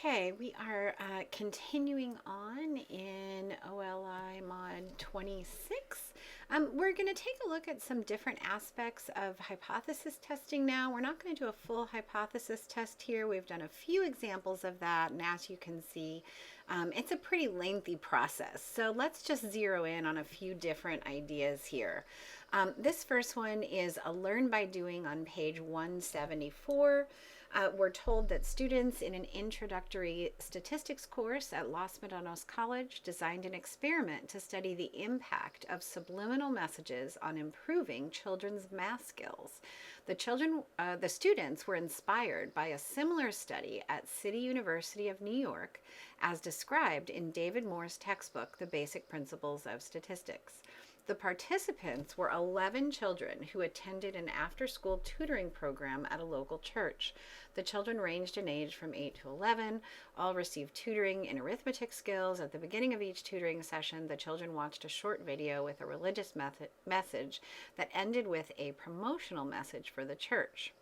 Okay, we are continuing on in OLI Mod 26. We're going to take a look at some different aspects of hypothesis testing now. We're not going to do a full hypothesis test here. We've done a few examples of that, and as you can see, it's a pretty lengthy process. So let's just zero in on a few different ideas here. This first one is a learn by doing on page 174. We're told that students in an introductory statistics course at Los Medanos College designed an experiment to study the impact of subliminal messages on improving children's math skills. The students were inspired by a similar study at City University of New York, as described in David Moore's textbook, The Basic Principles of Statistics. The participants were 11 children who attended an after-school tutoring program at a local church. The children ranged in age from 8 to 11. All received tutoring in arithmetic skills. At the beginning of each tutoring session, the children watched a short video with a religious message that ended with a promotional message for the church.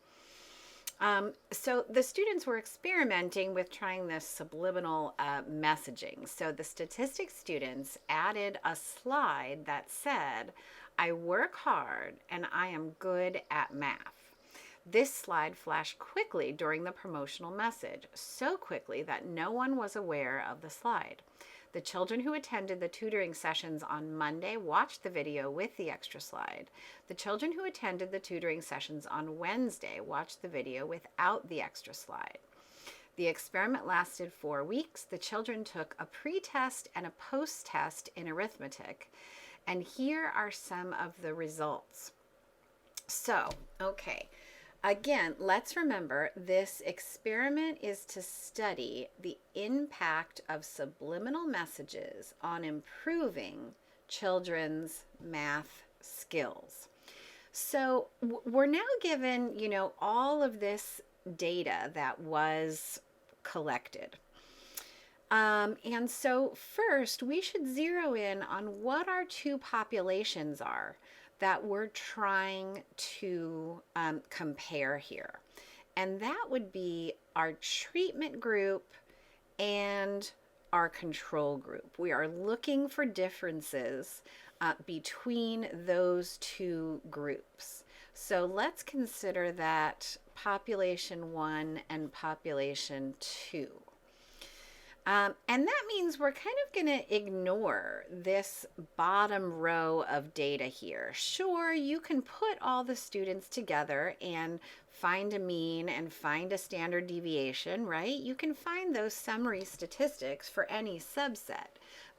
So the students were experimenting with trying this subliminal messaging. So the statistics students added a slide that said, "I work hard and I am good at math." This slide flashed quickly during the promotional message, so quickly that no one was aware of the slide. The children who attended the tutoring sessions on Monday watched the video with the extra slide. The children who attended the tutoring sessions on Wednesday watched the video without the extra slide. The experiment lasted 4 weeks. The children took a pre-test and a post-test in arithmetic. And here are some of the results. So, okay. Again, let's remember this experiment is to study the impact of subliminal messages on improving children's math skills. So we're now given, all of this data that was collected. And so first, we should zero in on what our two populations are that we're trying to compare here. And that would be our treatment group and our control group. We are looking for differences between those two groups. So let's consider that population 1 and population 2. And that means we're kind of going to ignore this bottom row of data here. Sure, you can put all the students together and find a mean and find a standard deviation, right? You can find those summary statistics for any subset.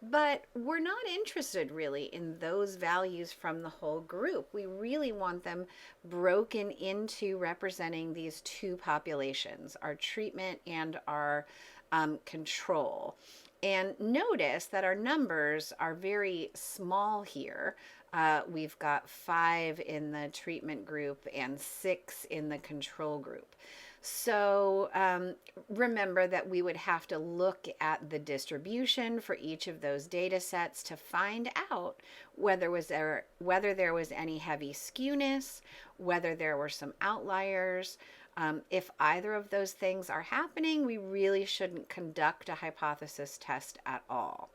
But we're not interested really in those values from the whole group. We really want them broken into representing these two populations, our treatment and our control. And notice that our numbers are very small here. We've got 5 in the treatment group and 6 in the control group. So remember that we would have to look at the distribution for each of those data sets to find out whether there was any heavy skewness, whether there were some outliers. If either of those things are happening, we really shouldn't conduct a hypothesis test at all.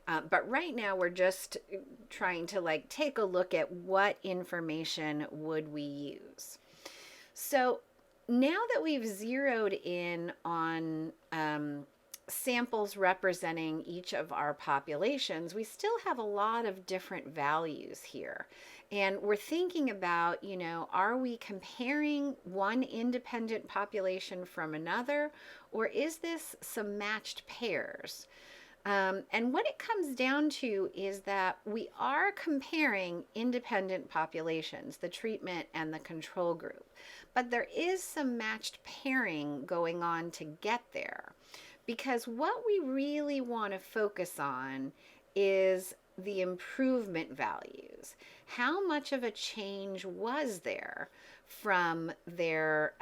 But right now we're just trying to take a look at what information would we use. So now that we've zeroed in on samples representing each of our populations, we still have a lot of different values here. And we're thinking about, are we comparing one independent population from another, or is this some matched pairs? And what it comes down to is that we are comparing independent populations, the treatment and the control group. But there is some matched pairing going on to get there. Because what we really want to focus on is the improvement values. How much of a change was there from their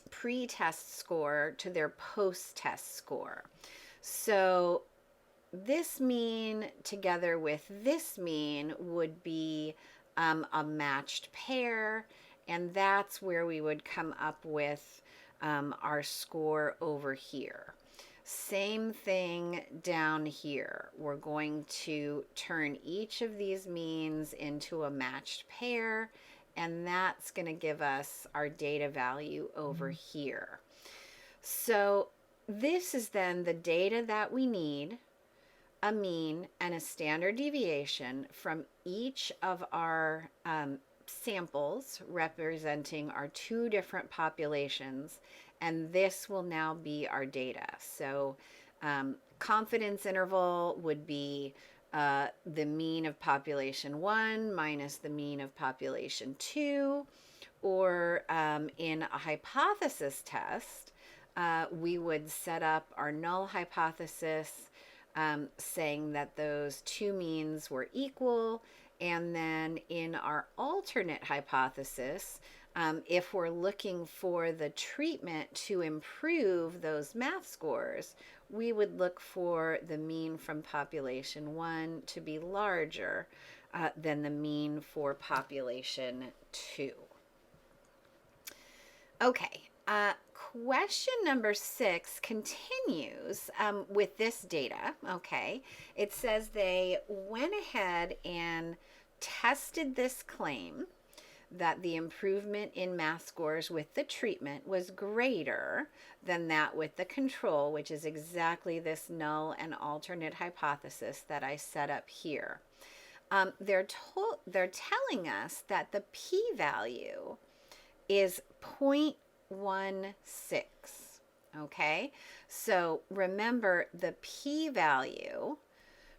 pre-test score to their post-test score? So this mean together with this mean would be a matched pair, and that's where we would come up with our score over here. Same thing down here. We're going to turn each of these means into a matched pair, and that's going to give us our data value over here. So this is then the data that we need, a mean and a standard deviation from each of our samples representing our two different populations, and this will now be our data. So confidence interval would be the mean of population 1 minus the mean of population 2, or in a hypothesis test, we would set up our null hypothesis, saying that those two means were equal. And then in our alternate hypothesis, if we're looking for the treatment to improve those math scores, we would look for the mean from population 1 to be larger than the mean for population 2. Okay, question number 6 continues with this data. Okay, it says they went ahead and tested this claim that the improvement in math scores with the treatment was greater than that with the control, which is exactly this null and alternate hypothesis that I set up here. They're telling us that the p-value is 0.16. Okay, so remember the p-value,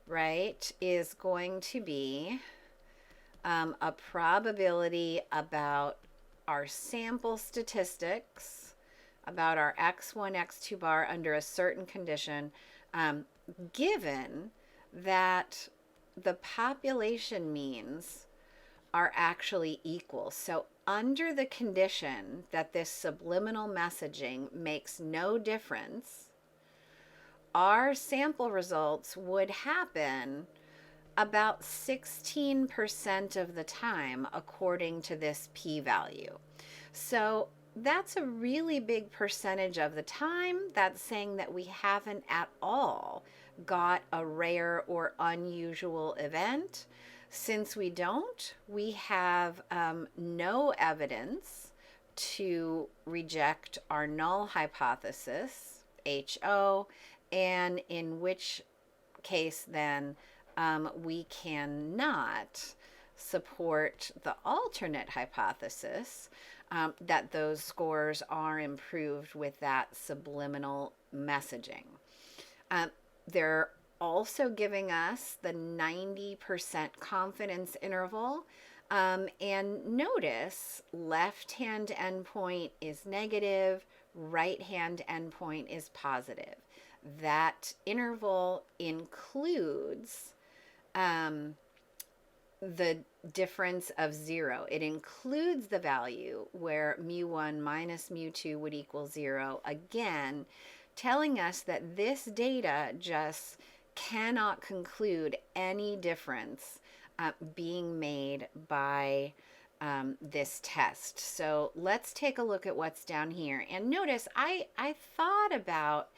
right, is going to be a probability about our sample statistics, about our x1, x2 bar under a certain condition, given that the population means are actually equal. So under the condition that this subliminal messaging makes no difference, our sample results would happen about 16% of the time according to this p-value. So that's a really big percentage of the time. That's saying that we haven't at all got a rare or unusual event. Since we don't, we have no evidence to reject our null hypothesis, HO, and in which case then we cannot support the alternate hypothesis that those scores are improved with that subliminal messaging. They're also giving us the 90% confidence interval. And notice left-hand endpoint is negative, right-hand endpoint is positive. That interval includes the difference of 0. It includes the value where mu1 minus mu2 would equal 0. Again, telling us that this data just cannot conclude any difference being made by this test. So let's take a look at what's down here. And notice I thought about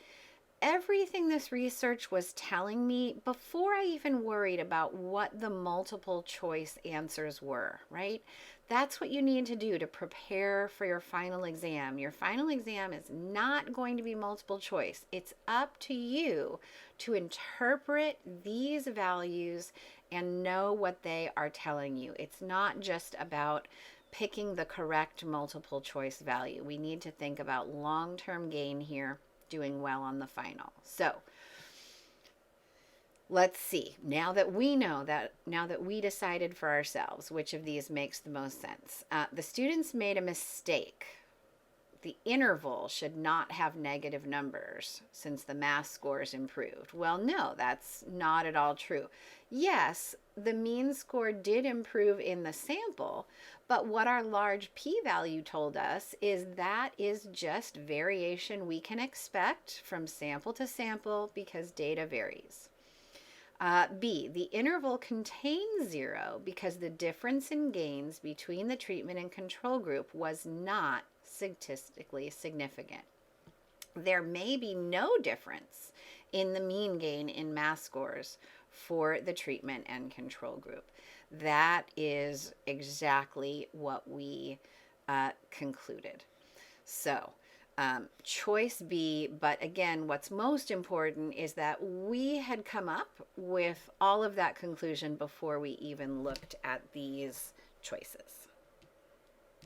everything this research was telling me before I even worried about what the multiple choice answers were, right? That's what you need to do to prepare for your final exam. Your final exam is not going to be multiple choice. It's up to you to interpret these values and know what they are telling you. It's not just about picking the correct multiple choice value. We need to think about long-term gain here, doing well on the final. So let's see, now that we decided for ourselves which of these makes the most sense. The students made a mistake. The interval should not have negative numbers since the math scores improved. Well, no, that's not at all true. Yes, the mean score did improve in the sample, but what our large p-value told us is that is just variation we can expect from sample to sample because data varies. B, the interval contains 0 because the difference in gains between the treatment and control group was not statistically significant. There may be no difference in the mean gain in math scores for the treatment and control group. That is exactly what we concluded. So, choice B, but again, what's most important is that we had come up with all of that conclusion before we even looked at these choices.